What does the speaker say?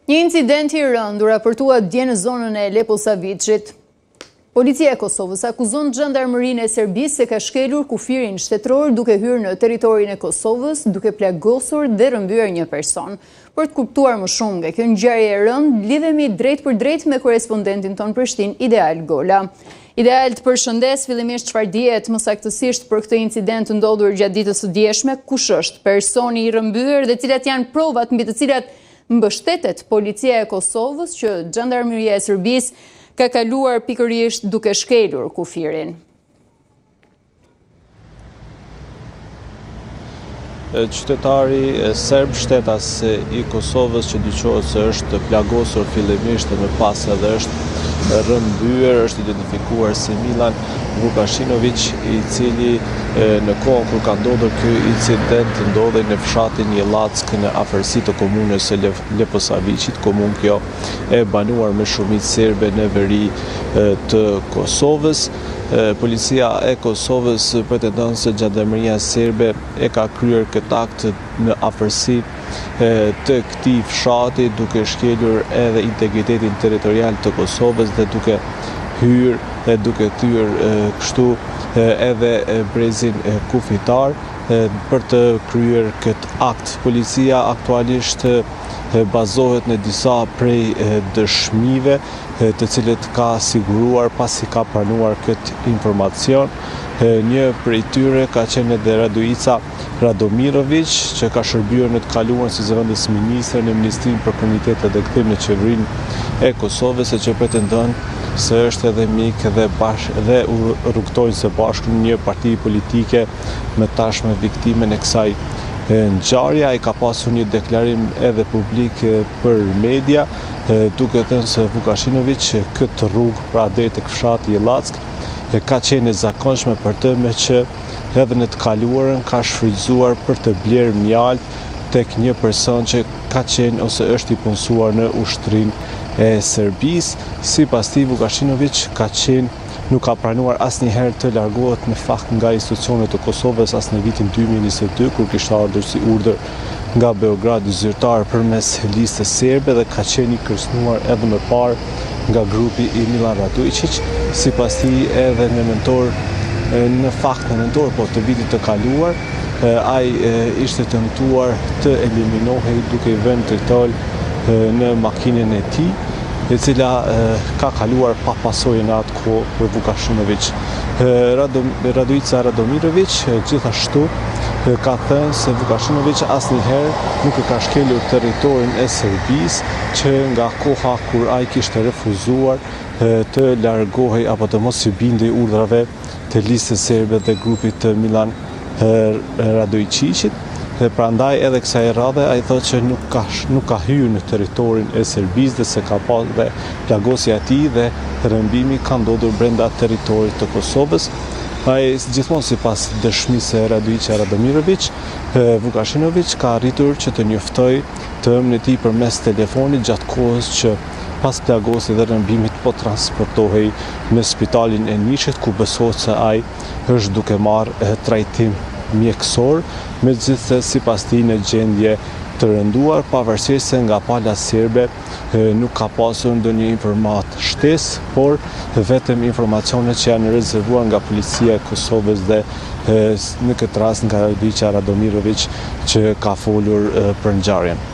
Një incident i rënd u raportua dje në zonën e Leposavicit. Policia e Kosovës akuzon Zhandarmërinë e Serbisë se ka shkelur kufirin shtetëror duke hyrë në territorin e Kosovës, duke plagosur dhe rrëmbyer një person. Për të kuptuar më shumë nga kjo ngjarje e rënd, lidhemi drejt për drejt me korrespondentin ton Prishtinë, Ideal Gola. Ideal, të përshëndes, fillimisht çfarë dihet më saktësisht për këtë incident të ndodhur gjatë ditës së djeshme, kush është personi i rrëmbyer dhe cilat janë provat mbi të cilat mbështetet Policia e Kosovës që Zhandarmeria e Serbisë ka kaluar pikërisht duke shkelur kufirin. Qytetari serb shtetas i Kosovës që dyqohet se është plagosur fillimisht dhe më pas edhe është rrëmbyer, është identifikuar si Milan Vukashinović, i cili në kohën kur ka ndodhur ky incident ndodhej në fshatin Jelack në afërsi të komunës së Leposavicit, komunë kjo e banuar me shumicë serbe në veri të Kosovës. Policia e Kosovës pretendon se Zhandarmeria serbe e ka kryer këtë akt në afërsi të këtij fshati duke shkelur edhe integritetin territorial të Kosovës dhe duke hyrë dhe duke thyer kështu edhe brezin kufitar për të kryer këtë akt. Policia aktualisht bazohet në disa prej dëshmive të cilët ka siguruar pasi ka pranuar këtë informacion. Një prej tyre ka qenë edhe Radoica Radomirović, që ka shërbyer në të kaluarën si zëvendës ministre në Ministrinë për Komunitetet dhe Kthim në Qeverinë e Kosovës, që pretendon se është edhe mik dhe rrugtojnë së bashku në një parti politike me tashmë viktimen e kësaj ngjarje. Ai ka pasur një deklarim edhe publik për media, duke thënë se Vukashinović këtë rrugë pra deri tek fshati Jelack ka qenë e zakonshme për të, me që edhe në të kaluarën ka shfrytzuar për të blerë mjalt tek një person që ka qenë ose është i punësuar në ushtrinë e Serbisë. Sipas tij, Vukashinović nuk ka pranuar asnjëherë të largohet në fakt nga institucionet e Kosovës as në vitin 2022, kur kishte ardhur si urdhër nga Beogradi zyrtar përmes listës serbe dhe ka qenë i kërcënuar edhe më parë nga grupi i Milan Radojčić. Sipas tij, edhe në nëntor të vitit të kaluar, ai ishte tentuar të eliminohej duke i vënë tritol në makinën e tij, e cila ka kaluar pa pasojë në atë kohë për Vukashinović. Radoica Radomirović gjithashtu ka thënë se Vukashinović asnjëherë nuk e ka shkelur territorin e Serbisë, që nga koha kur ai kishte refuzuar të largohej apo të mos i bindej urdhrave të listës serbe dhe grupit të Milan Radojčićit. Dhe prandaj edhe kësaj radhe ai thotë që nuk ka hyrë në territorin e Serbisë dhe se ka pas dhe plagosja e tij dhe rrëmbimi ka ndodhur brenda territorit të Kosovës. Ai gjithmonë sipas dëshmisë së Radoica Radomirović, Vukashinović ka arritur që të njoftojë të emrin e tij përmes telefonit gjatë kohës që pas plagosit dhe rrëmbimit po transportohej në spitalin e Nishit, ku besohet se ai është duke marrë trajtim mjekësor, megjithatë sipas tij në gjendje të rënduar, pavarësisht se nga pala serbe nuk ka pasur ndonjë informat shtesë, por vetëm informacionet që janë rezervuar nga policia e Kosovës dhe në këtë rast nga Radoica Radomirović, që ka folur për ngjarjen.